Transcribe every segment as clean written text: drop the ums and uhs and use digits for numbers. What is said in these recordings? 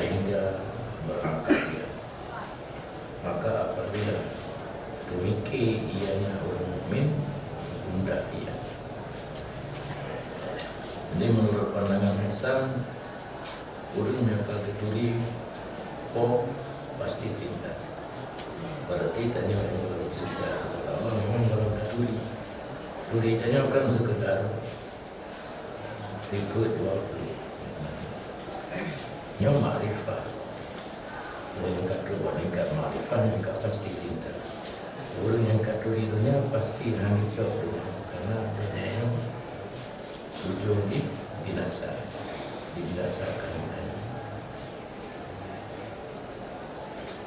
sehingga berangkat dia. Maka apabila demikian ianya orang mukmin, bunda ia. Jadi menurut pandangan Hasan, orang yang keturi pasti tindak. Berarti tanya orang yang cinta. Allah memang orang keturi. Keturi tanya bukan sekedar ikut waktu. Yang makrifah. Orang yang kedua tingkat makrifah juga pasti cinta. Orang yang keturi dunia pasti nangis dunia karena dunia ujung di binasa, dibinasakan.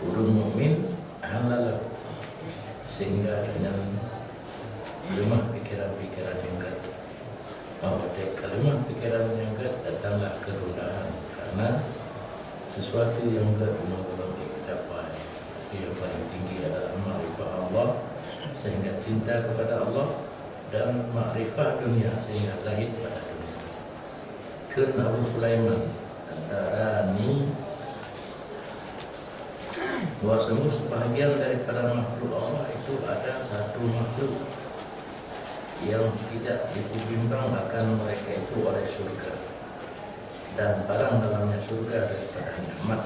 Orang mukmin halal sehingga dengan lemah pikiran-pikiran yang kalimah pikiran yang datanglah kerendahan karena sesuatu yang belum dicapai. Yang paling tinggi adalah makrifah Allah sehingga cinta kepada Allah dan makrifah dunia sehingga zahid pada dunia. Kun Abu Sulaiman antara ni bahwa semua sebahagian daripada makhluk Allah itu ada satu makhluk yang tidak dibimbang akan mereka itu oleh surga dan barang dalamnya surga daripada nikmat